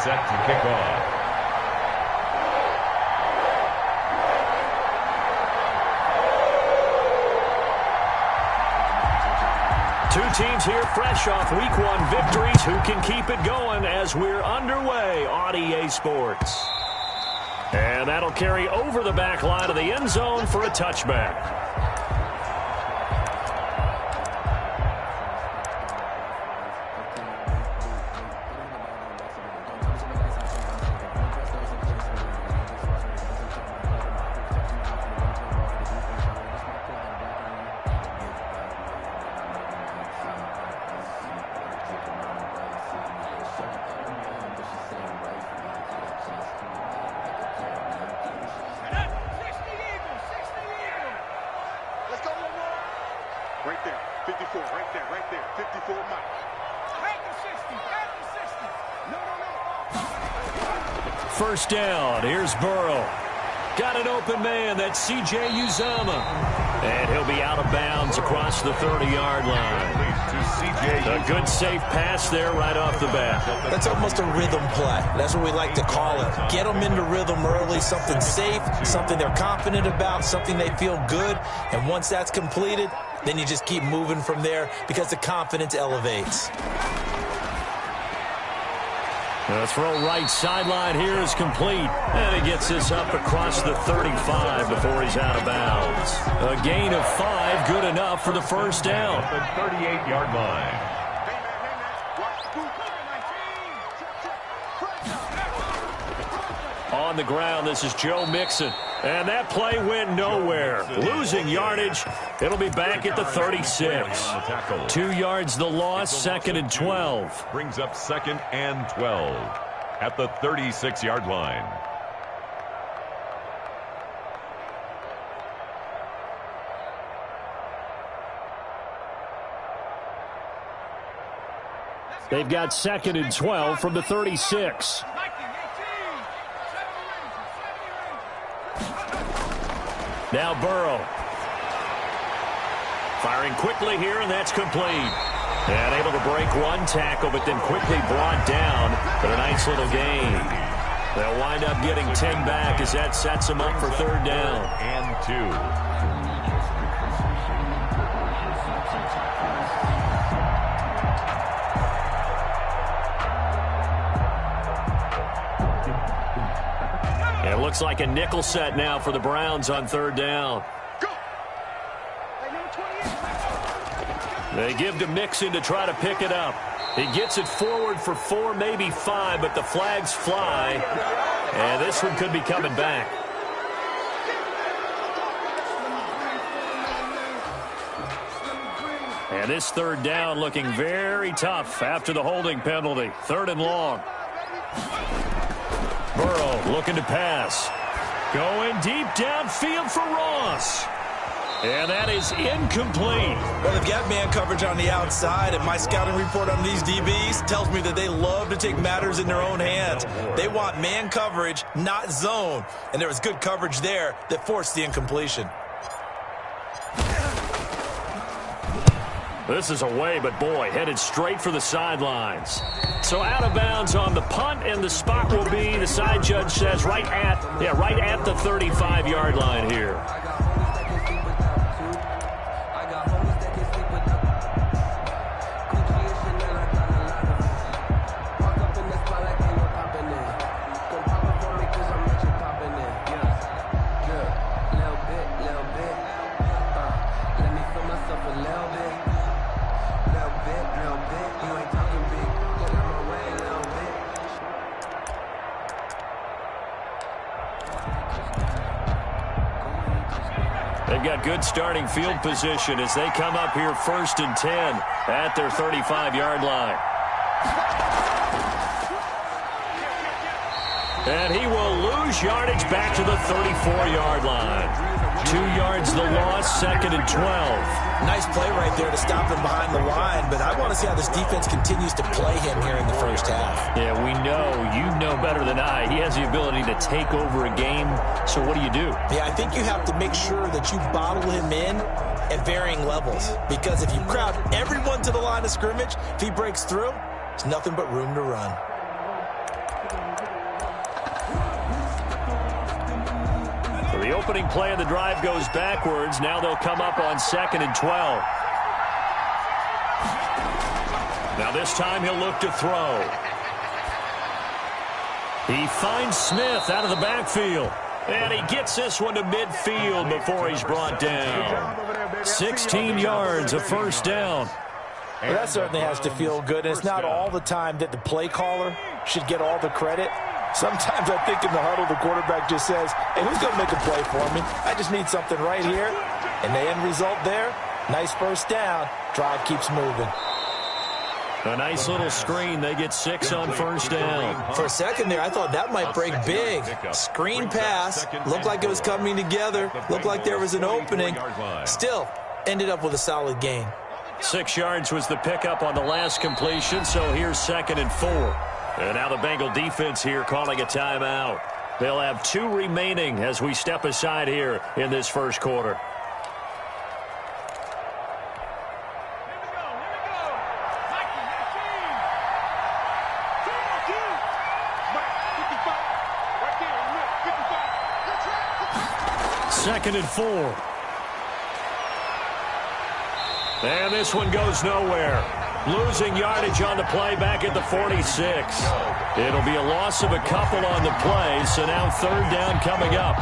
set to kick off. Two teams here fresh off Week 1 victories. Who can keep it going as we're underway on EA Sports? And that'll carry over the back line of the end zone for a touchback. Right there, 54, right there, 54 miles. Back to 60, No. First down, here's Burrow. Got an open man, that's C.J. Uzama. And he'll be out of bounds across the 30-yard line. A good, safe pass there right off the bat. That's almost a rhythm play. That's what we like to call it. Get them into rhythm early, something safe, something they're confident about, something they feel good. And once that's completed, then you just keep moving from there because the confidence elevates. The throw right sideline here is complete. And he gets this up across the 35 before he's out of bounds. A gain of 5, good enough for the first down. At the 38-yard line. On the ground, this is Joe Mixon. And that play went nowhere. Losing yardage. It'll be back at the 36. 2 yards the loss, 2nd and 12. Brings up 2nd and 12 at the 36-yard line. They've got 2nd and 12 from the 36. Now Burrow. Firing quickly here, and that's complete. And able to break one tackle, but then quickly brought down. But a nice little gain. They'll wind up getting 10 back as that sets them up for 3rd down. And 2. It looks like a nickel set now for the Browns on 3rd down. They give to Mixon to try to pick it up. He gets it forward for 4, maybe 5, but the flags fly. And this one could be coming back. And this 3rd down looking very tough after the holding penalty. 3rd and long. Burrow looking to pass. Going deep downfield for Ross. And that is incomplete. Well, they've got man coverage on the outside, and my scouting report on these DBs tells me that they love to take matters in their own hands. They want man coverage, not zone. And there was good coverage there that forced the incompletion. This is away, but boy, headed straight for the sidelines. So out of bounds on the punt, and the spot will be, the side judge says, right at the 35-yard line here. They've got good starting field position as they come up here 1st and 10 at their 35-yard line. And he will lose yardage back to the 34-yard line. 2 yards the loss, 2nd and 12. Nice play right there to stop him behind the line, but I want to see how this defense continues to play him here in the first half. Yeah, we know. You know better than I. He has the ability to take over a game, so what do you do? Yeah, I think you have to make sure that you bottle him in at varying levels, because if you crowd everyone to the line of scrimmage, if he breaks through, there's nothing but room to run. The opening play of the drive goes backwards. Now they'll come up on 2nd and 12. Now this time he'll look to throw. He finds Smith out of the backfield. And he gets this one to midfield before he's brought down. 16 yards, a first down. Well, that certainly has to feel good. And it's not all the time that the play caller should get all the credit. Sometimes I think in the huddle, the quarterback just says, hey, who's going to make a play for me? I just need something right here. And the end result there, nice first down. Drive keeps moving. A nice little screen. They get 6 on first down. For a second there, I thought that might break big. Screen pass. Looked like it was coming together. Looked like there was an opening. Still, ended up with a solid gain. 6 yards was the pickup on the last completion, so here's 2nd and 4. And now the Bengal defense here calling a timeout. They'll have 2 remaining as we step aside here in this first quarter. Second and 4. And this one goes nowhere. Losing yardage on the play back at the 46. It'll be a loss of a couple on the play, so now 3rd down coming up.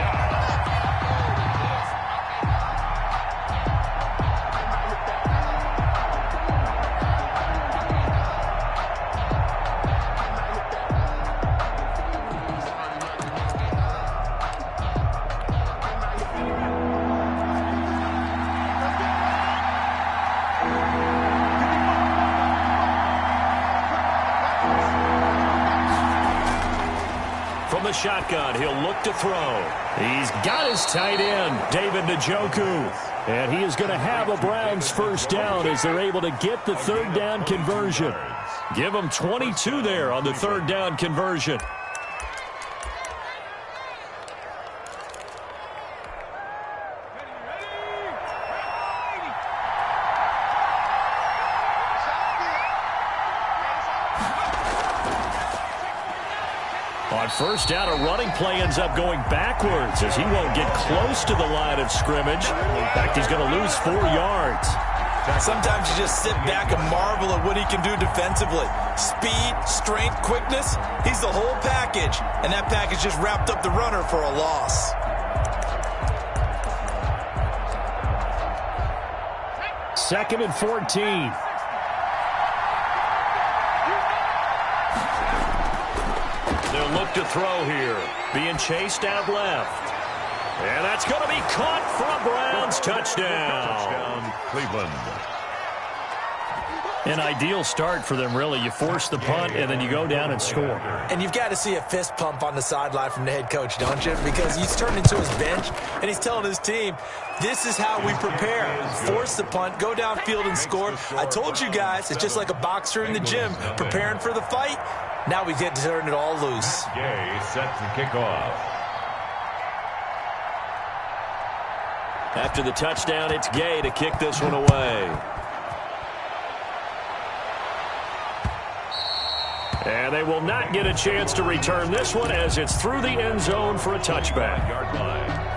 Shotgun, he'll look to throw. He's got his tight end, David Njoku. And he is going to have a Browns first down as they're able to get the 3rd down conversion. Give them 22 there on the 3rd down conversion. On first down, a running play ends up going backwards as he won't get close to the line of scrimmage. In fact, he's going to lose 4 yards. Sometimes you just sit back and marvel at what he can do defensively. Speed, strength, quickness, he's the whole package. And that package just wrapped up the runner for a loss. Second and 14. They'll look to throw here. Being chased out left. And that's going to be caught for a Browns touchdown. Cleveland. An ideal start for them, really. You force the punt, and then you go down and score. And you've got to see a fist pump on the sideline from the head coach, don't you? Because he's turned into his bench, and he's telling his team, this is how we prepare. Force the punt, go downfield and score. I told you guys, it's just like a boxer in the gym preparing for the fight. Now we get to turn it all loose. Gay set to kick off. After the touchdown, it's Gay to kick this one away. And they will not get a chance to return this one as it's through the end zone for a touchback. Yard line.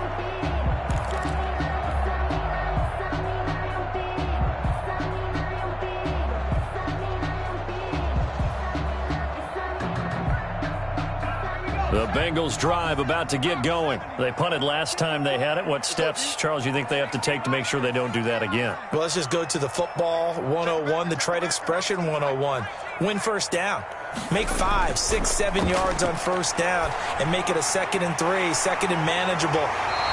The Bengals drive about to get going. They punted last time they had it. What steps, Charles, you think they have to take to make sure they don't do that again? Well, let's just go to the football 101, the trade expression 101. Win first down. Make 5, 6, 7 yards on first down and make it a 2nd and 3, 2nd and manageable.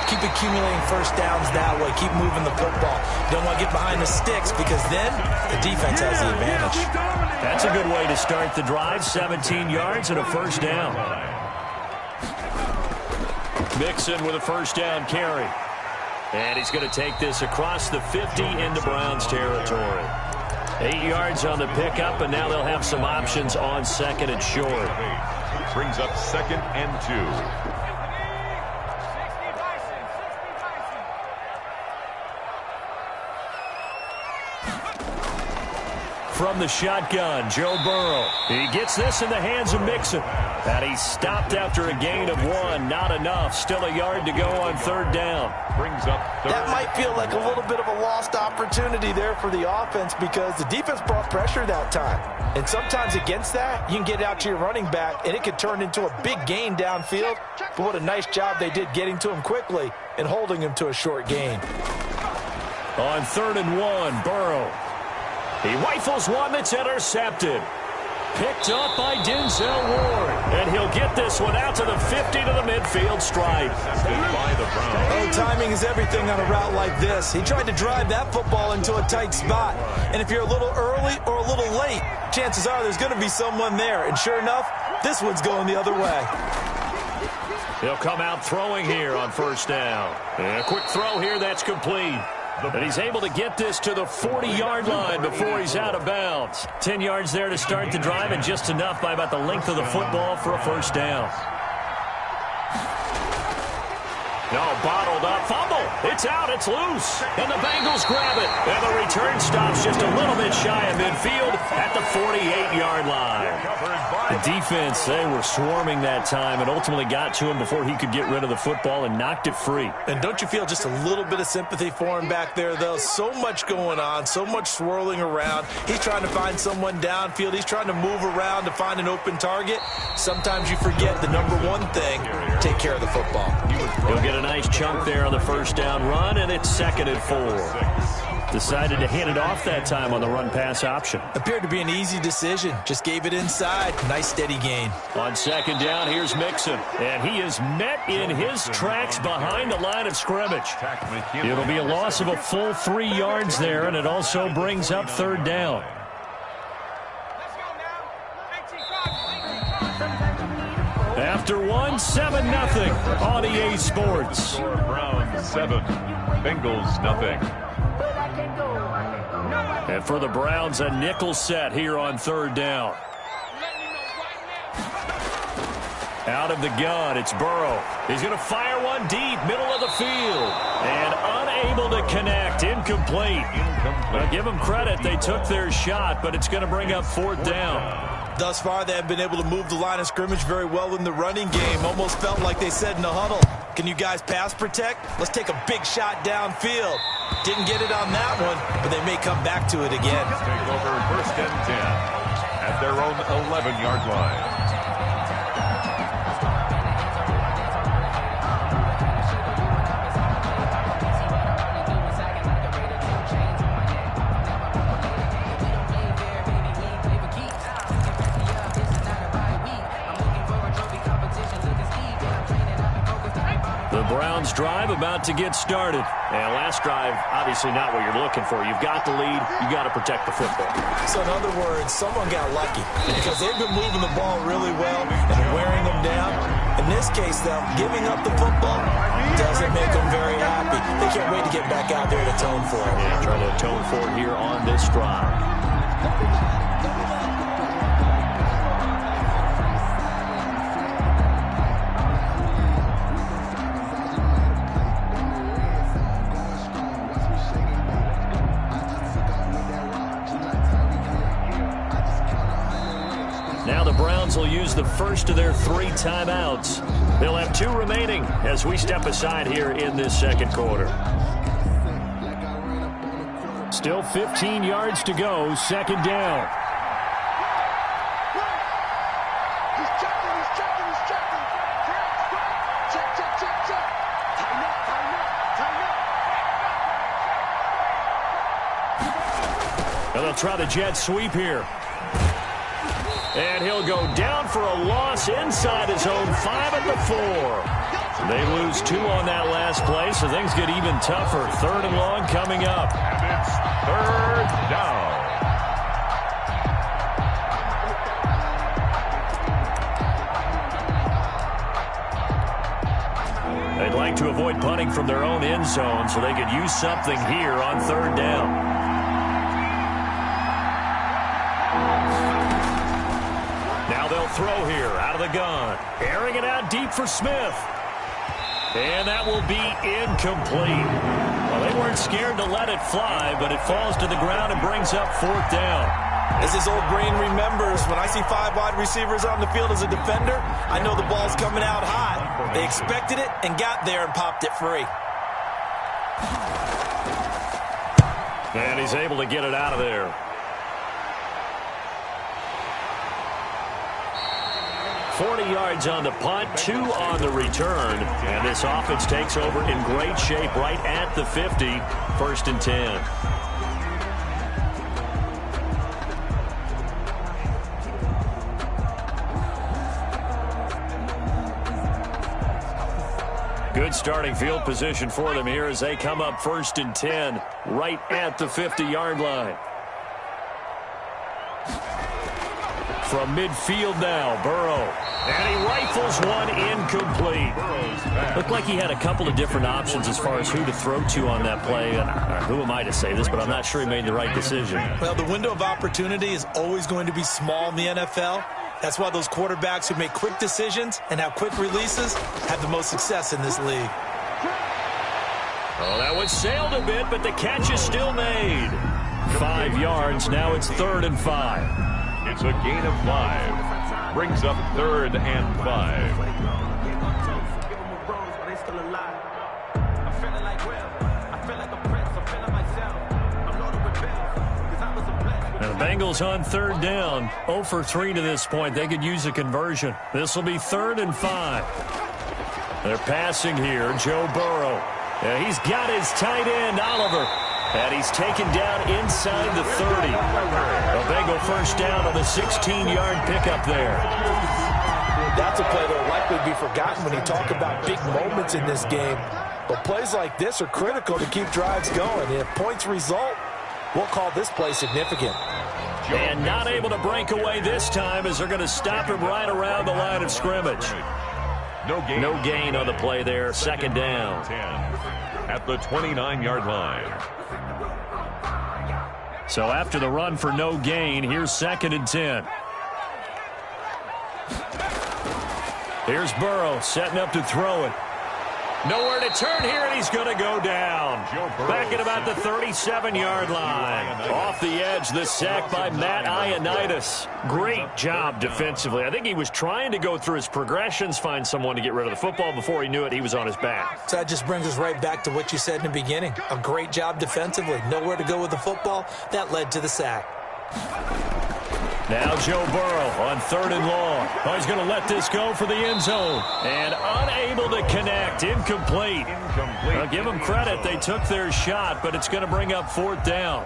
Keep accumulating first downs that way. Keep moving the football. You don't want to get behind the sticks because then the defense has the advantage. That's a good way to start the drive. 17 yards and a first down. Mixon with a first down carry. And he's going to take this across the 50 into Browns territory. 8 yards on the pickup, and now they'll have some options on 2nd and short. Brings up 2nd and 2. from the shotgun. Joe Burrow. He gets this in the hands of Mixon. And he's stopped after a gain of 1. Not enough. Still a yard to go on third down. Brings up third. That might feel like a little bit of a lost opportunity there for the offense because the defense brought pressure that time. And sometimes against that, you can get out to your running back, and it could turn into a big gain downfield. But what a nice job they did getting to him quickly and holding him to a short gain. On 3rd and 1, Burrow. He rifles one that's intercepted. Picked up by Denzel Ward. And he'll get this one out to the 50 to the midfield stripe. By the Browns. Oh, timing is everything on a route like this. He tried to drive that football into a tight spot. And if you're a little early or a little late, chances are there's going to be someone there. And sure enough, this one's going the other way. He'll come out throwing here on first down. And a quick throw here that's complete. And he's able to get this to the 40-yard line before he's out of bounds. 10 yards there to start the drive, and just enough by about the length of the football for a first down. No, bottled up. Fumble. It's out. It's loose. And the Bengals grab it. And the return stops just a little bit shy of midfield at the 48-yard line. The defense, they were swarming that time and ultimately got to him before he could get rid of the football and knocked it free. And don't you feel just a little bit of sympathy for him back there, though? So much going on, so much swirling around. He's trying to find someone downfield. He's trying to move around to find an open target. Sometimes you forget the number one thing, take care of the football. He'll get a nice chunk there on the first down run, and it's 2nd and 4. Decided to hand it off that time on the run-pass option. Appeared to be an easy decision. Just gave it inside. Nice steady gain. On 2nd down, here's Mixon. And he is met in his tracks behind the line of scrimmage. It'll be a loss of a full 3 yards there, and it also brings up 3rd down. After 1, 7-0 on EA Sports. Browns 7, Bengals nothing. And for the Browns, a nickel set here on 3rd down. Out of the gun, it's Burrow. He's going to fire one deep, middle of the field. And unable to connect, incomplete. Well, give them credit, they took their shot, but it's going to bring up 4th down. Thus far, they have been able to move the line of scrimmage very well in the running game. Almost felt like they said in the huddle, can you guys pass protect? Let's take a big shot downfield. Didn't get it on that one, but they may come back to it again. Take over 1st and 10 at their own 11-yard line. Browns drive about to get started. And last drive, obviously not what you're looking for. You've got the lead. You've got to protect the football. So in other words, someone got lucky because they've been moving the ball really well and wearing them down. In this case, though, giving up the football doesn't make them very happy. They can't wait to get back out there to atone for it. Yeah, trying to atone for it here on this drive. Now the Browns will use the first of their 3 timeouts. They'll have 2 remaining as we step aside here in this 2nd quarter. Still 15 yards to go, 2nd down. He's checking. Check. Tighten up. And they'll try the jet sweep here. And he'll go down for a loss inside his own 5 at the 4. They lose 2 on that last play, so things get even tougher. 3rd and long coming up. And it's 3rd down. They'd like to avoid punting from their own end zone so they could use something here on 3rd down. Throw here out of the gun. Airing it out deep for Smith. And that will be incomplete. Well, they weren't scared to let it fly, but it falls to the ground and brings up 4th down. As his old brain remembers, when I see 5 wide receivers on the field as a defender, I know the ball's coming out high. They expected it and got there and popped it free. And he's able to get it out of there. 40 yards on the punt, 2 on the return. And this offense takes over in great shape right at the 50, 1st and 10. Good starting field position for them here as they come up 1st and 10 right at the 50-yard line. From midfield now, Burrow. And he rifles one incomplete. Looked like he had a couple of different options as far as who to throw to on that play. And who am I to say this, but I'm not sure he made the right decision. Well, the window of opportunity is always going to be small in the NFL. That's why those quarterbacks who make quick decisions and have quick releases have the most success in this league. Oh, that one sailed a bit, but the catch is still made. 5 yards. Now it's 3rd and 5. It's a gain of 5. Brings up 3rd and 5. And the Bengals on 3rd down. 0 for 3 to this point. They could use a conversion. This will be 3rd and 5. They're passing here. Joe Burrow. And he's got his tight end, Oliver. And he's taken down inside the 30. A Bengal first down on the 16-yard pickup there. That's a play that will likely be forgotten when you talk about big moments in this game. But plays like this are critical to keep drives going. And if points result, we'll call this play significant. And not able to break away this time as they're going to stop him right around the line of scrimmage. No gain on the play there. 2nd down. 10 at the 29-yard line. So after the run for no gain, here's 2nd and 10. Here's Burrow setting up to throw it. Nowhere to turn here, and he's going to go down. Back at about the 37-yard line. Off the edge, the sack by Matt Ioannidis. Great job defensively. I think he was trying to go through his progressions, find someone to get rid of the football. Before he knew it, he was on his back. So that just brings us right back to what you said in the beginning. A great job defensively. Nowhere to go with the football. That led to the sack. Now Joe Burrow on 3rd and long. Oh, he's going to let this go for the end zone. And unable to connect. Incomplete. I'll give them credit. They took their shot, but it's going to bring up 4th down.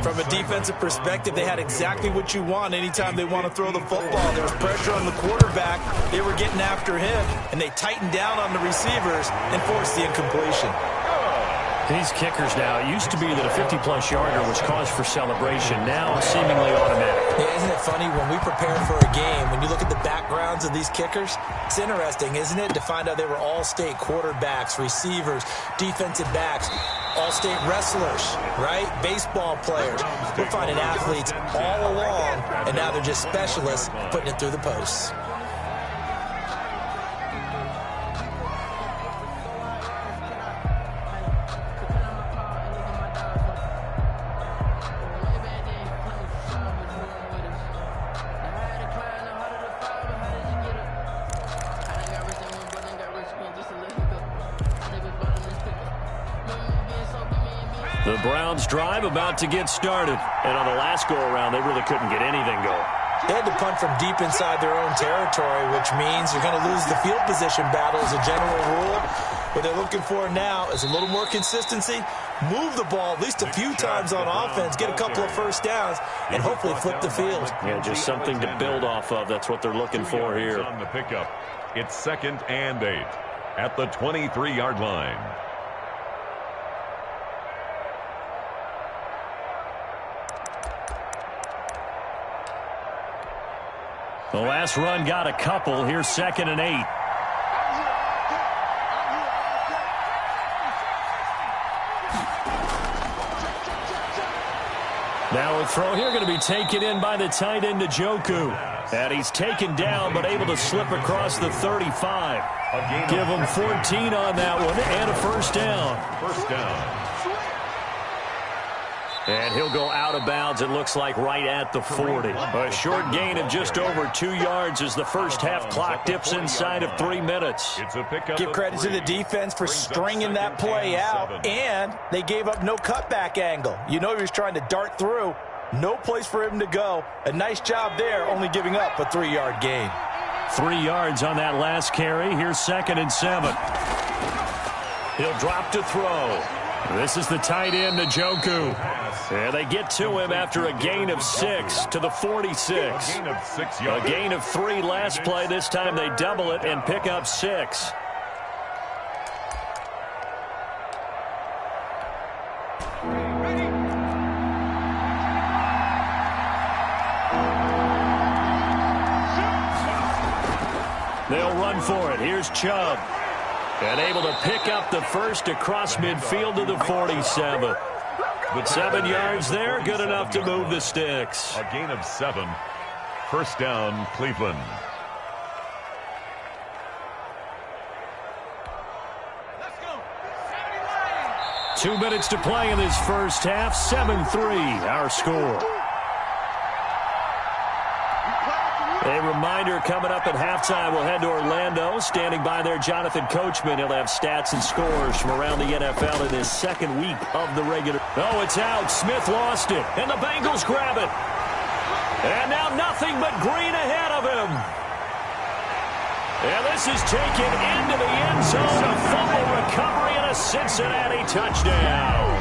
From a defensive perspective, they had exactly what you want anytime they want to throw the football. There was pressure on the quarterback. They were getting after him, and they tightened down on the receivers and forced the incompletion. These kickers now, it used to be that a 50-plus yarder was cause for celebration. Now seemingly automatic. Yeah, isn't it funny when we prepare for a game, when you look at the backgrounds of these kickers, it's interesting, isn't it, to find out they were all-state quarterbacks, receivers, defensive backs, all-state wrestlers, right? Baseball players. We're finding athletes all along, and now they're just specialists putting it through the posts. The Browns drive about to get started. And on the last go-around, they really couldn't get anything going. They had to punt from deep inside their own territory, which means you're going to lose the field position battle as a general rule. What they're looking for now is a little more consistency, move the ball at least a few times on offense, get a couple of first downs, and hopefully flip the field. Yeah, just something to build off of. That's what they're looking for here. On the pickup, it's 2nd and 8 at the 23-yard line. The last run got a couple. Here's 2nd and 8. Now a throw here going to be taken in by the tight end Njoku. And he's taken down but able to slip across the 35. Give him 14 on that one and a first down. First down. And he'll go out of bounds, it looks like, right at the 40. A short gain of just over 2 yards as the first half clock dips inside of 3 minutes. Give credit to the defense for stringing that play out, and they gave up no cutback angle. You know he was trying to dart through. No place for him to go. A nice job there, only giving up a 3-yard gain. 3 yards on that last carry. Here's 2nd and 7. He'll drop to throw. This is the tight end, Njoku. And they get to him after a gain of 6 to the 46. A gain of 3 last play. This time they double it and pick up 6. They'll run for it. Here's Chubb. And able to pick up the first across midfield to the 47. 7 yards there, good enough to move the sticks. A gain of 7. First down, Cleveland. Let's go. 2 minutes to play in this first half. 7-3, our score. A reminder coming up at halftime, we'll head to Orlando. Standing by there, Jonathan Coachman. He'll have stats and scores from around the NFL in his 2nd week of the regular. Oh, it's out. Smith lost it, and the Bengals grab it. And now nothing but green ahead of him. And this is taken into the end zone. A fumble recovery and a Cincinnati touchdown.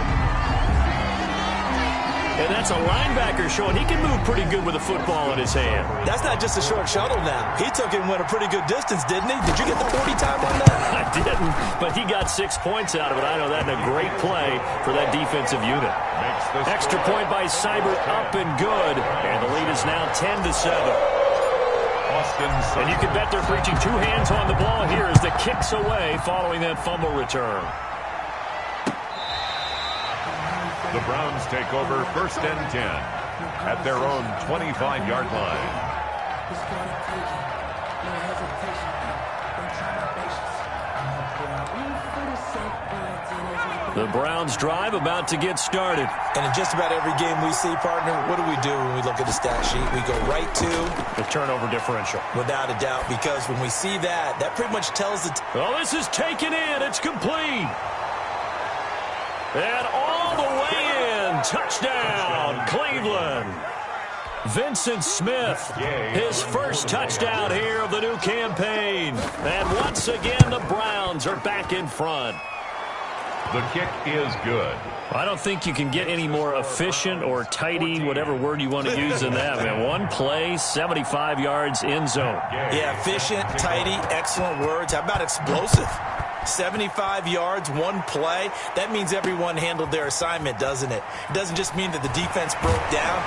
And that's a linebacker showing he can move pretty good with a football in his hand. That's not just a short shuttle now. He took it and went a pretty good distance, didn't he? Did you get the 40 time on that? I didn't, but he got 6 points out of it. I know that, and a great play for that defensive unit. Extra point by Seibert, up and good. And the lead is now 10-7. And you can bet they're preaching 2 hands on the ball here as the kick's away following that fumble return. The Browns take over 1st and 10 at their own 25-yard line. The Browns drive about to get started. And in just about every game we see, partner, what do we do when we look at the stat sheet? We go right to the turnover differential. Without a doubt, because when we see that, that pretty much tells the... Oh, this is taken in. It's complete. And all the way in. Touchdown, Cleveland. Vincent Smith, his first touchdown here of the new campaign. And once again, the Browns are back in front. The kick is good. I don't think you can get any more efficient or tidy, whatever word you want to use in that, man. One play, 75 yards, end zone. Yeah, efficient, tidy, excellent words. How about explosive? 75 yards, one play. That means everyone handled their assignment, doesn't it? It doesn't just mean that the defense broke down.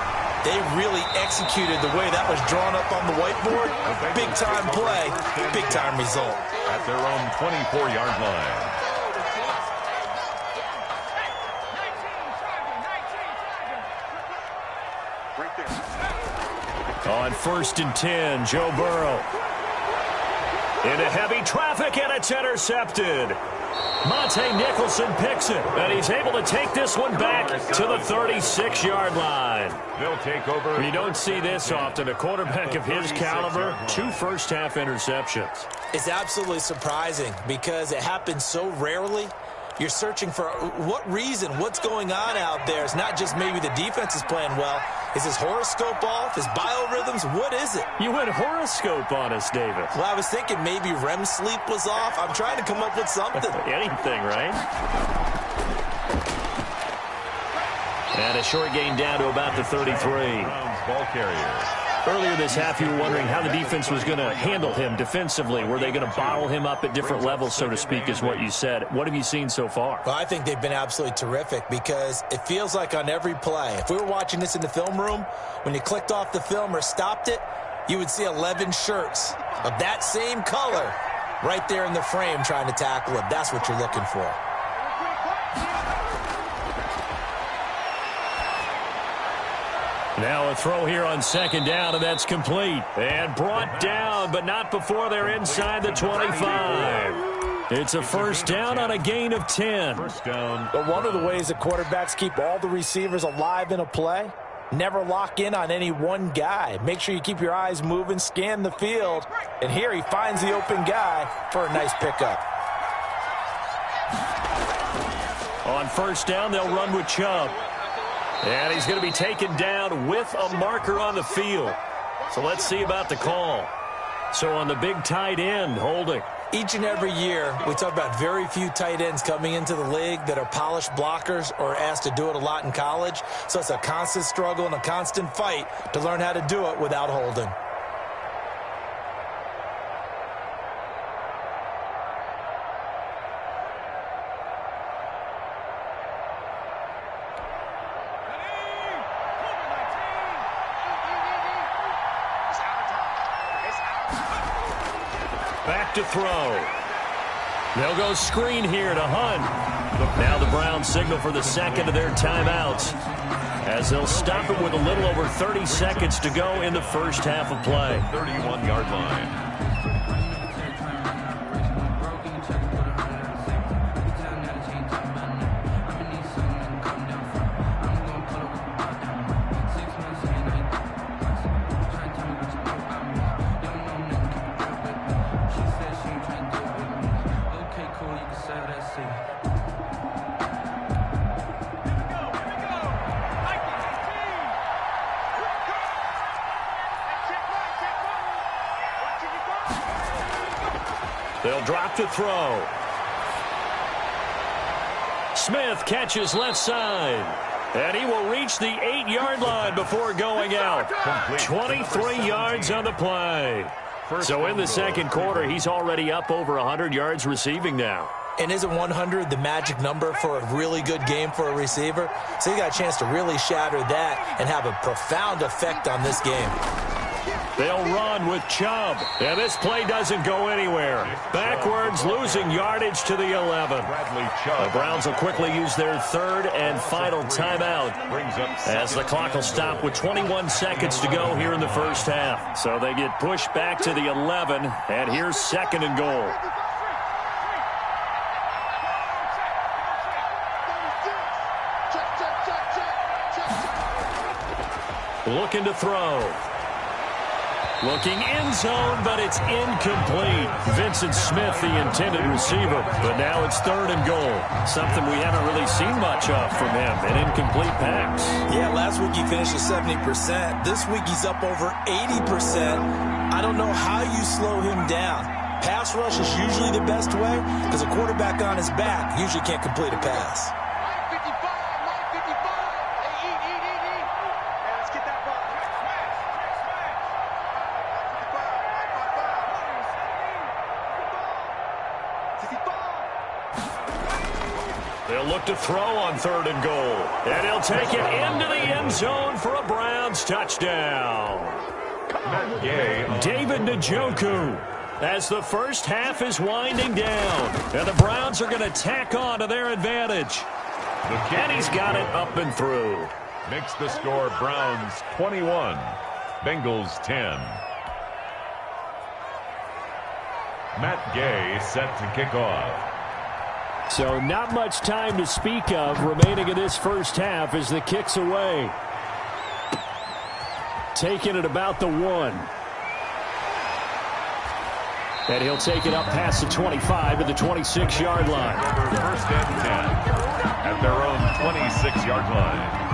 They really executed the way that was drawn up on the whiteboard. Big-time play, big-time result. At their own 24-yard line. On 1st and 10, Joe Burrow. Into heavy traffic, and it's intercepted. Monte Nicholson picks it, and he's able to take this one back to the 36-yard line. They'll take over. You don't see this often. A quarterback of his caliber, 2 first-half interceptions. It's absolutely surprising because it happens so rarely. You're searching for what reason, what's going on out there. It's not just maybe the defense is playing well. Is his horoscope off? His biorhythms? What is it? You went horoscope on us, David. Well, I was thinking maybe REM sleep was off. I'm trying to come up with something. Anything, right? And a short gain down to about the 33. Ball carrier. Earlier this half, you were wondering how the defense was going to handle him defensively. Were they going to bottle him up at different levels, so to speak, is what you said. What have you seen so far? Well, I think they've been absolutely terrific because it feels like on every play, if we were watching this in the film room, when you clicked off the film or stopped it, you would see 11 shirts of that same color right there in the frame trying to tackle him. That's what you're looking for. Now a throw here on 2nd down, and that's complete. And brought down, but not before they're inside the 25. It's a first down on a gain of 10. First down. But one of the ways that quarterbacks keep all the receivers alive in a play, never lock in on any one guy. Make sure you keep your eyes moving, scan the field. And here he finds the open guy for a nice pickup. On first down, they'll run with Chubb. And he's going to be taken down with a marker on the field. So let's see about the call. So on the big tight end, holding. Each and every year, we talk about very few tight ends coming into the league that are polished blockers or asked to do it a lot in college. So it's a constant struggle and a constant fight to learn how to do it without holding. Back to throw. They'll go screen here to Hunt. Now the Browns signal for the second of their timeouts as they'll stop it with a little over 30 seconds to go in the first half of play. 31-yard line. They'll drop to throw. Smith catches left side. And he will reach the 8-yard line before going out. 23 yards on the play. So in the second quarter, he's already up over 100 yards receiving now. And isn't 100 the magic number for a really good game for a receiver? So he got a chance to really shatter that and have a profound effect on this game. They'll run with Chubb. And this play doesn't go anywhere. Backwards, losing yardage to the 11. The Browns will quickly use their third and final timeout as the clock will stop with 21 seconds to go here in the first half. So they get pushed back to the 11, and here's second and goal. Looking to throw. Looking end zone, but it's incomplete. Vincent Smith, the intended receiver, but now it's third and goal. Something we haven't really seen much of from him, an incomplete pass. Yeah, last week he finished at 70%. This week he's up over 80%. I don't know how you slow him down. Pass rush is usually the best way because a quarterback on his back usually can't complete a pass. They'll look to throw on third and goal. And he'll take it into the end zone for a Browns touchdown. David Njoku as the first half is winding down. And the Browns are going to tack on to their advantage. And he's got it up and through. Makes the score Browns 21, Bengals 10. Matt Gay set to kick off. So not much time to speak of remaining in this first half as the kick's away. Taking it about the 1. And he'll take it up past the 25 to the 26-yard line. First and 10 at their own 26-yard line.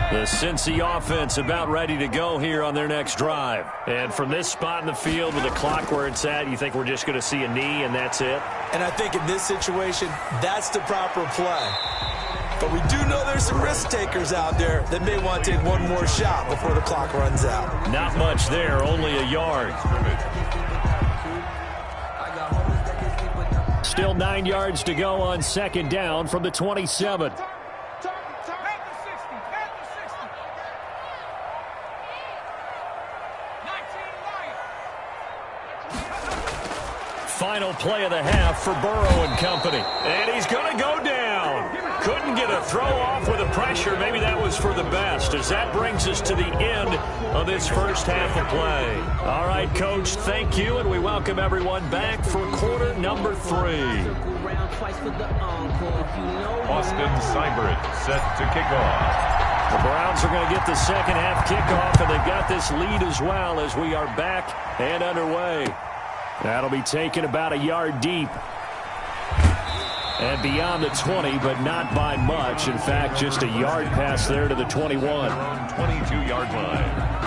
The Cincy offense about ready to go here on their next drive. And from this spot in the field with the clock where it's at, you think we're just going to see a knee and that's it? And I think in this situation, that's the proper play. But we do know there's some risk takers out there that may want to take one more shot before the clock runs out. Not much there, only a yard. Still 9 yards to go on second down from the 27. Final play of the half for Burrow and company. And he's going to go down. couldn't get a throw off with the pressure. Maybe that was for the best, as that brings us to the end of this first half of play. All right, Coach, thank you, and we welcome everyone back for quarter number 3. Austin Seibert set to kick off. The Browns are going to get the second half kickoff, and they've got this lead as well as we are back and underway. That'll be taken about a yard deep. And beyond the 20, but not by much. In fact, just a yard pass there to the 21. Their own 22-yard line.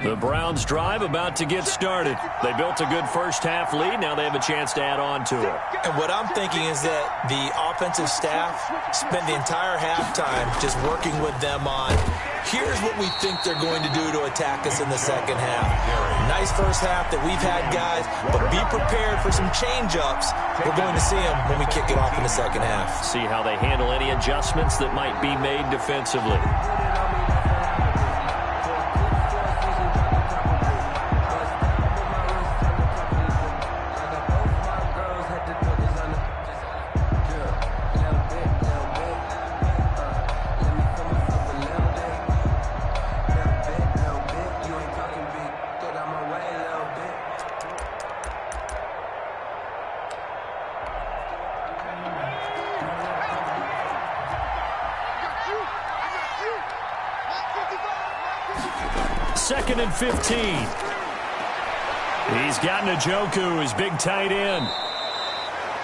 The Browns drive about to get started. They built a good first half lead. Now they have a chance to add on to it. And what I'm thinking is that the offensive staff spent the entire halftime just working with them on, here's what we think they're going to do to attack us in the second half. Nice first half that we've had, guys, but be prepared for some change-ups. We're going to see them when we kick it off in the second half. See how they handle any adjustments that might be made defensively. Second and 15. He's got Njoku, his big tight end.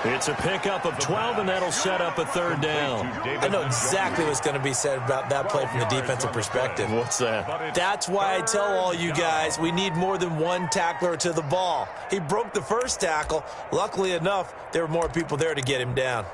It's a pickup of 12, and that'll set up a third down. I know exactly what's going to be said about that play from the defensive perspective. What's that? That's why I tell all you guys we need more than one tackler to the ball. He broke the first tackle. Luckily enough, there were more people there to get him down.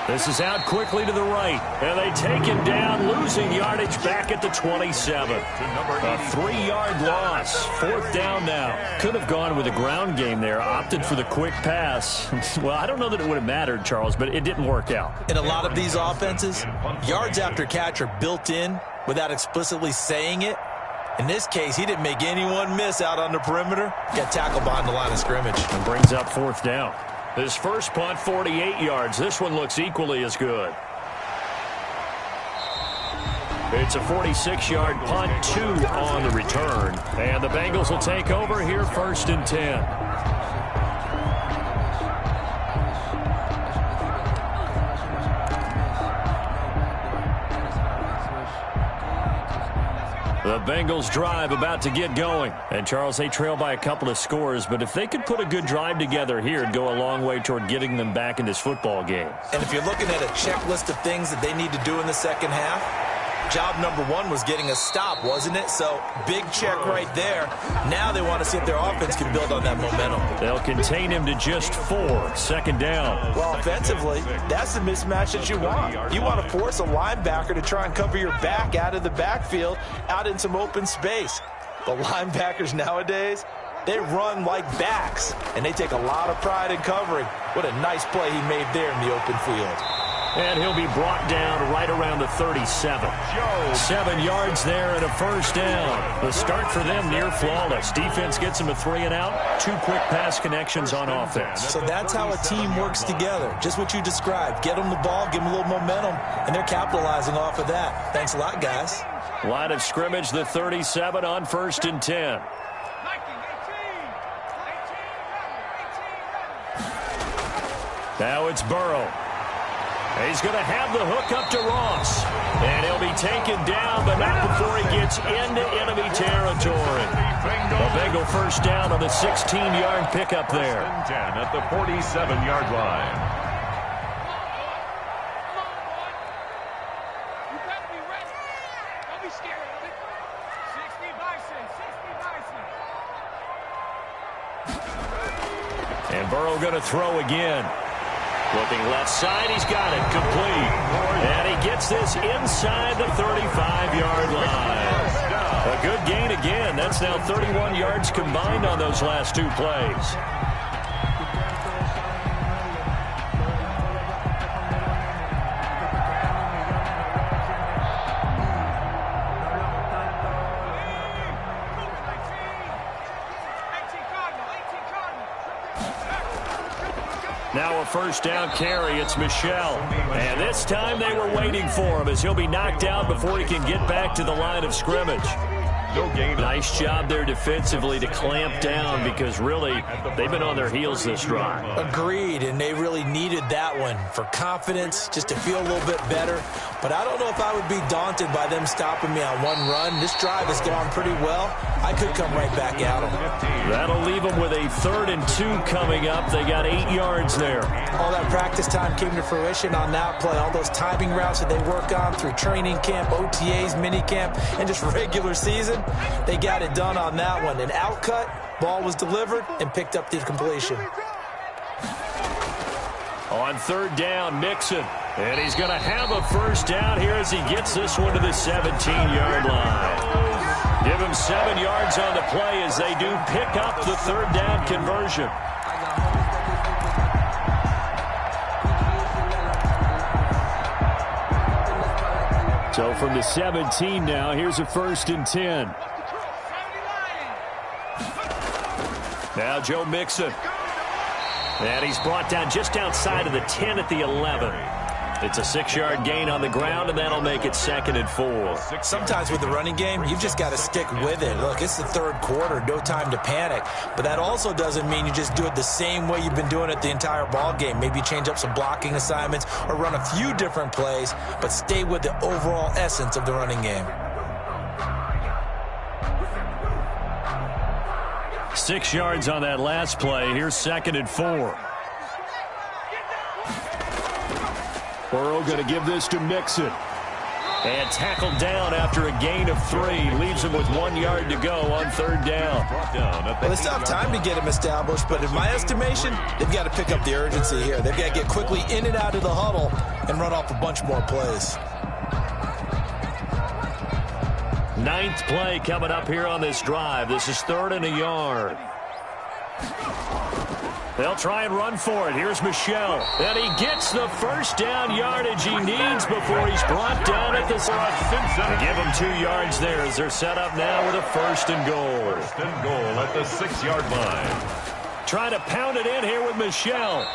This is out quickly to the right, and they take him down, losing yardage back at the 27. A 3-yard loss, fourth down now. Could have gone with a ground game there, opted for the quick pass. Well, I don't know that it would have mattered, Charles, but it didn't work out. In a lot of these offenses, yards after catch are built in without explicitly saying it. In this case, he didn't make anyone miss out on the perimeter. Got tackled behind the line of scrimmage. And brings up fourth down. His first punt, 48 yards. This one looks equally as good. It's a 46-yard punt, 2 on the return. And the Bengals will take over here, first and 10. The Bengals drive about to get going. And, Charles, they trail by a couple of scores, but if they could put a good drive together here, it'd go a long way toward getting them back in this football game. And if you're looking at a checklist of things that they need to do in the second half, job number 1 was getting a stop, wasn't it? So, big check right there. Now they want to see if their offense can build on that momentum. They'll contain him to just 4, second down. Well, offensively, that's the mismatch that you want. You want to force a linebacker to try and cover your back out of the backfield, out in some open space. But linebackers nowadays, they run like backs, and they take a lot of pride in covering. What a nice play he made there in the open field. And he'll be brought down right around the 37. 7 yards there and a first down. The start for them near flawless. Defense gets them a 3 and out. 2 quick pass connections on offense. So that's how a team works together. Just what you described. Get them the ball, give them a little momentum, and they're capitalizing off of that. Thanks a lot, guys. Line of scrimmage, the 37 on first and 10. Now it's Burrow. He's going to have the hook up to Ross. And he'll be taken down, but not before he gets into enemy territory. A Bengal first down on the 16-yard pickup there. 10 at the 47-yard line. You better be ready. Don't be scared of it. 60 Bison, 60 Bison. And Burrow going to throw again. Looking left side, he's got it, complete. And he gets this inside the 35-yard line. A good gain again. That's now 31 yards combined on those last two plays. Now a first down carry. It's Michel. And this time they were waiting for him as he'll be knocked out before he can get back to the line of scrimmage. No gain. Nice job there defensively to clamp down because really they've been on their heels this drive. Agreed, and they really needed that one for confidence, just to feel a little bit better. But I don't know if I would be daunted by them stopping me on one run. This drive has gone pretty well. I could come right back at them. That'll leave them with a 3rd and 2 coming up. They got 8 yards there. All that practice time came to fruition on that play. All those timing routes that they work on through training camp, OTAs, minicamp, and just regular season, they got it done on that one. An outcut, ball was delivered, and picked up the completion. On 3rd down, Mixon. And he's going to have a first down here as he gets this one to the 17-yard line. Give him 7 yards on the play as they do pick up the 3rd down conversion. So from the 17 now, here's a 1st and 10. Now Joe Mixon. And he's brought down just outside of the 10 at the 11. It's a 6-yard gain on the ground, and that'll make it 2nd and 4. Sometimes with the running game, you've just got to stick with it. Look, it's the 3rd quarter, no time to panic. But that also doesn't mean you just do it the same way you've been doing it the entire ball game. Maybe change up some blocking assignments or run a few different plays, but stay with the overall essence of the running game. 6 yards on that last play. Here's 2nd and 4. Burrow going to give this to Mixon. And tackled down after a gain of 3. Leaves him with 1 yard to go on 3rd down. Well, it's not time to get him established, but in my estimation, they've got to pick up the urgency here. They've got to get quickly in and out of the huddle and run off a bunch more plays. 9th play coming up here on this drive. This is 3rd and a yard. They'll try and run for it. Here's Michel. And he gets the first down yardage he needs before he's brought down at the spot. Give him 2 yards there as they're set up now with a 1st and goal. 1st and goal at the 6-yard line. Trying to pound it in here with Michel.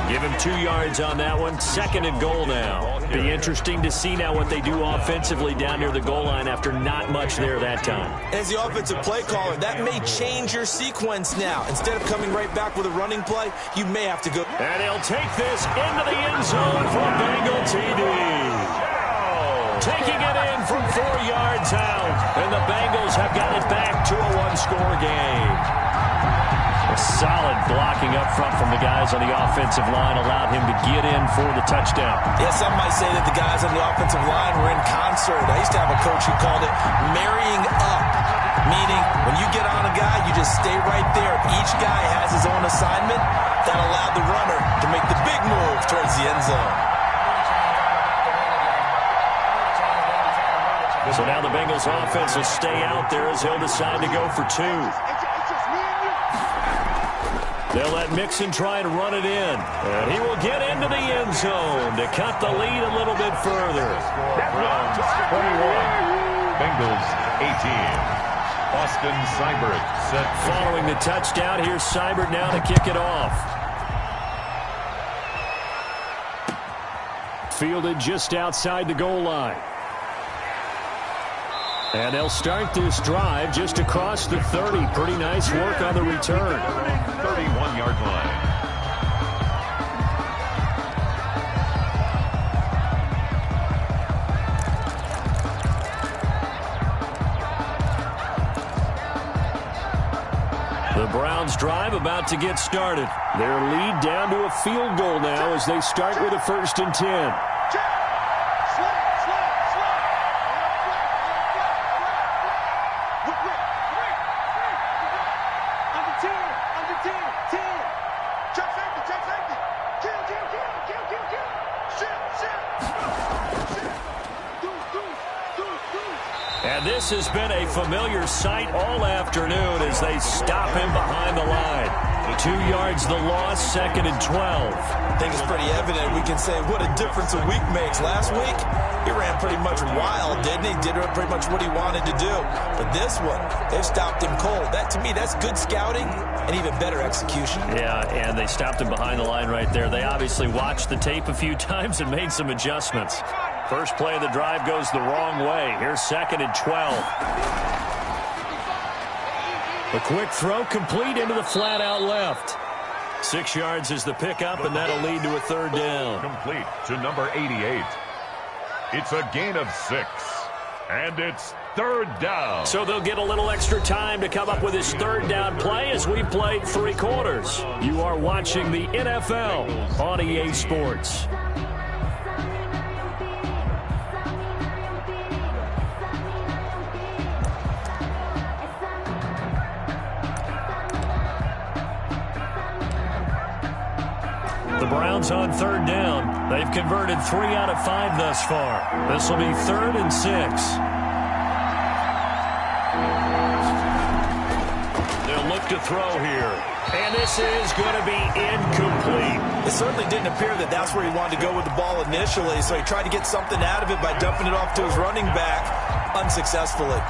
Give him 2 yards on that one. 2nd and goal now. Be interesting to see now what they do offensively down near the goal line after not much there that time. As the offensive play caller, that may change your sequence now. Instead of coming right back with a running play, you may have to go. And he'll take this into the end zone for Bengal TD. Taking it in from 4 yards out. And the Bengals have got it back to a 1-score game. A solid blocking up front from the guys on the offensive line allowed him to get in for the touchdown. Yeah, some might say that the guys on the offensive line were in concert. I used to have a coach who called it marrying up, meaning when you get on a guy, you just stay right there. Each guy has his own assignment. That allowed the runner to make the big move towards the end zone. So now the Bengals offense will stay out there as he'll decide to go for 2. They'll let Mixon try and run it in. And he will get into the end zone to cut the lead a little bit further. Browns 21, Bengals 18. Austin Seibert set. Following the touchdown, here's Seibert now to kick it off. Fielded just outside the goal line. And they'll start this drive just across the 30. Pretty nice work on the return. 31-yard line. The Browns drive about to get started. Their lead down to a field goal now as they start with a 1st and 10. Check safety. This has been a familiar sight all afternoon as they stop him behind the line. 2 yards the loss, 2nd and 12. I think it's pretty evident. We can say what a difference a week makes. Last week, he ran pretty much wild, didn't he? Did pretty much what he wanted to do. But this one, they've stopped him cold. That, to me, that's good scouting and even better execution. Yeah, and they stopped him behind the line right there. They obviously watched the tape a few times and made some adjustments. First play of the drive goes the wrong way. Here's 2nd and 12. A quick throw complete into the flat out left. 6 yards is the pickup, and that'll lead to a 3rd down. Complete to number 88. It's a gain of 6, and it's 3rd down. So they'll get a little extra time to come up with his 3rd down play as we played 3 quarters. You are watching the NFL on EA Sports. The Browns on 3rd down. They've converted 3 out of 5 thus far. This will be 3rd and 6. They'll look to throw here. And this is going to be incomplete. It certainly didn't appear that that's where he wanted to go with the ball initially, so he tried to get something out of it by dumping it off to his running back unsuccessfully.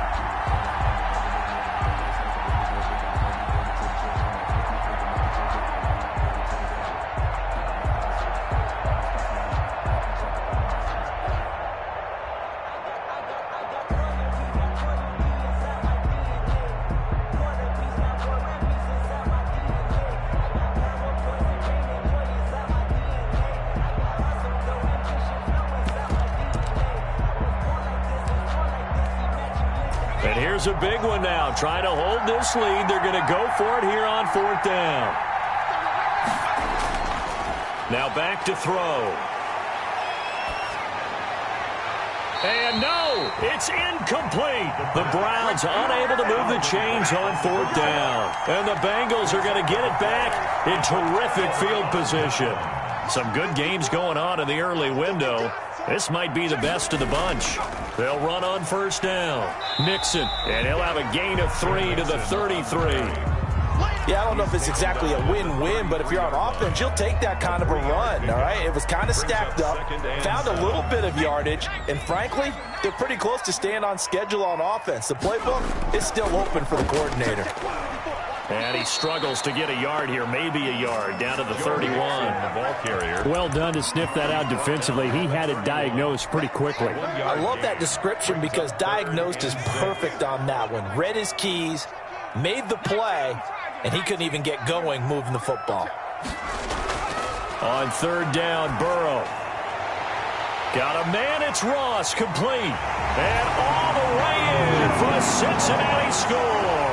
And here's a big one now. Trying to hold this lead. They're going to go for it here on 4th down. Now back to throw. And no, it's incomplete. The Browns unable to move the chains on 4th down. And the Bengals are going to get it back in terrific field position. Some good games going on in the early window. This might be the best of the bunch. They'll run on 1st down. Nixon, and he'll have a gain of 3 to the 33. Yeah, I don't know if it's exactly a win-win, but if you're on offense, you'll take that kind of a run, all right? It was kind of stacked up, found a little bit of yardage, and frankly, they're pretty close to staying on schedule on offense. The playbook is still open for the coordinator. And he struggles to get a yard here, maybe a yard, down to the 31. The ball carrier. Well done to sniff that out defensively. He had it diagnosed pretty quickly. I love that description because diagnosed is perfect on that one. Read his keys, made the play, and he couldn't even get going moving the football. On 3rd down, Burrow. Got a man, it's Ross, complete. And all the way in for a Cincinnati score.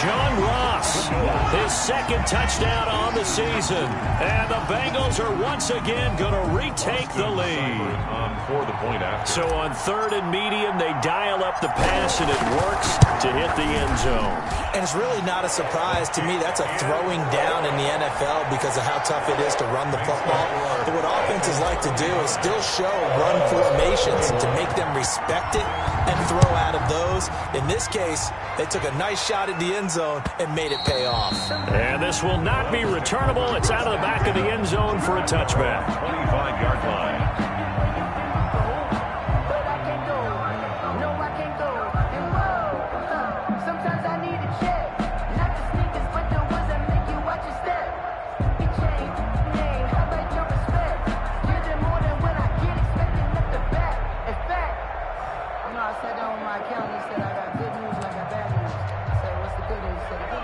John Ross, his 2nd touchdown on the season. And the Bengals are once again going to retake the lead. For the point after. So on 3rd and medium, they dial up the pass, and it works to hit the end zone. And it's really not a surprise to me. That's a throwing down in the NFL because of how tough it is to run the football. But what offenses like to do is still show run formations to make them respect it and throw out of those. In this case, they took a nice shot at the end zone and made it pay off. And this will not be returnable. It's out of the back of the end zone for a touchback. 25-yard line.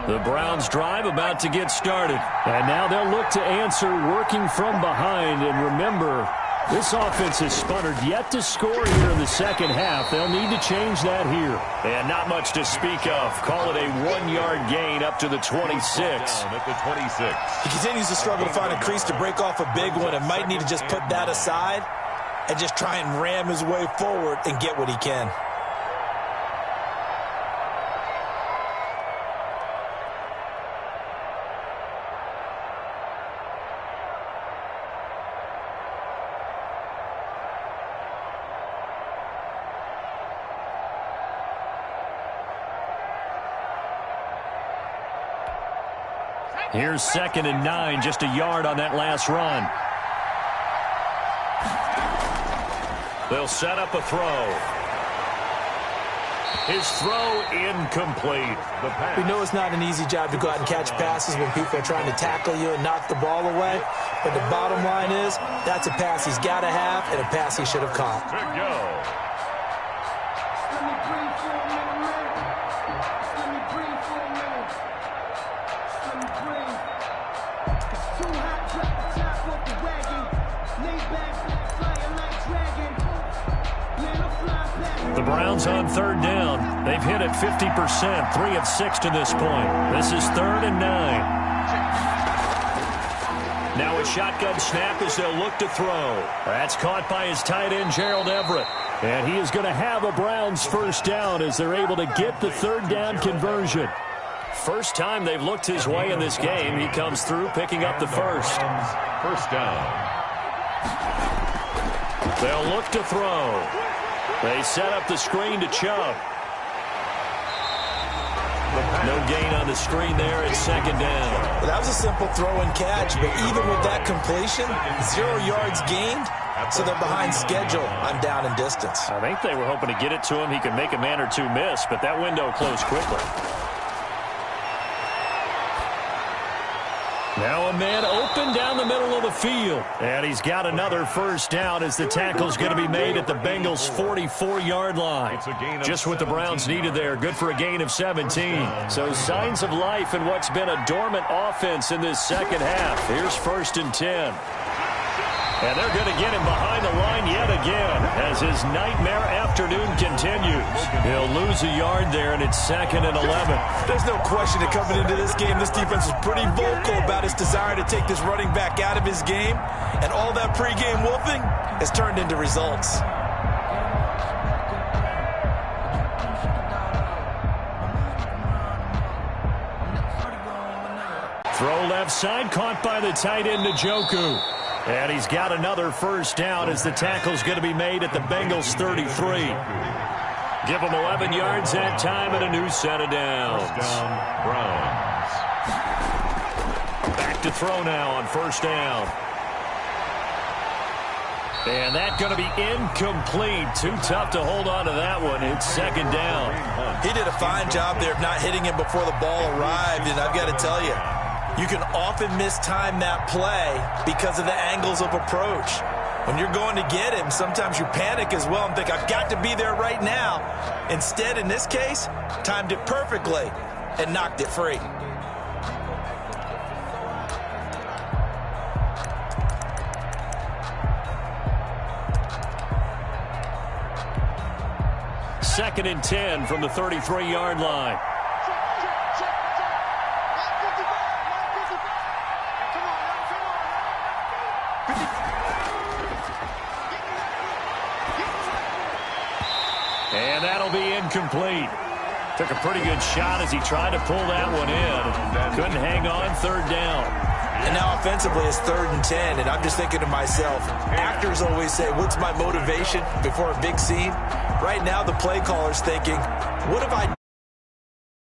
The Browns drive about to get started. And now they'll look to answer working from behind. And remember, this offense has sputtered yet to score here in the 2nd half. They'll need to change that here. And not much to speak of. Call it a 1-yard gain up to the 26. At the 26. He continues to struggle to find a crease to break off a big one and might need to just put that aside and just try and ram his way forward and get what he can. Here's 2nd and 9, just a yard on that last run. They'll set up a throw. His throw incomplete. We know it's not an easy job to go out and catch passes when people are trying to tackle you and knock the ball away. But the bottom line is, that's a pass he's got to have and a pass he should have caught. Good go. The Browns on 3rd down. They've hit it 50%, 3 of 6 to this point. This is 3rd and 9. Now a shotgun snap as they'll look to throw. That's caught by his tight end, Gerald Everett. And he is going to have a Browns 1st down as they're able to get the 3rd down conversion. First time they've looked his way in this game. He comes through picking up the 1st. 1st down. They'll look to throw. They set up the screen to Chubb. No gain on the screen there at 2nd down. Well, that was a simple throw and catch, but even with that completion, 0 yards gained, so they're behind schedule on down and distance. I think they were hoping to get it to him. He could make a man or two miss, but that window closed quickly. Now a man open down the middle of the field. And he's got another 1st down as the tackle's going to be made at the Bengals' 44-yard line. Just what the Browns needed there. Good for a gain of 17. So signs of life in what's been a dormant offense in this 2nd half. Here's 1st and 10. And they're going to get him behind the line yet again as his nightmare afternoon continues. He'll lose a yard there, and it's 2nd and 11. There's no question that coming into this game, this defense was pretty vocal about its desire to take this running back out of his game. And all that pregame wolfing has turned into results. Throw left side, caught by the tight end, Njoku. And he's got another 1st down as the tackle's going to be made at the Bengals' 33. Give them 11 yards that time and a new set of downs. Browns. Back to throw now on 1st down. And that's going to be incomplete. Too tough to hold on to that one. It's 2nd down. He did a fine job there of not hitting him before the ball arrived, and I've got to tell you, you can often mistime that play because of the angles of approach. When you're going to get him, sometimes you panic as well and think, I've got to be there right now. Instead, in this case, timed it perfectly and knocked it free. Second and 10 from the 33-yard line. And that'll be incomplete. Took a pretty good shot as he tried to pull that one in. Couldn't hang on, 3rd down. And now offensively it's 3rd and 10, and I'm just thinking to myself, actors always say, what's my motivation before a big scene? Right now the play caller's thinking, what have I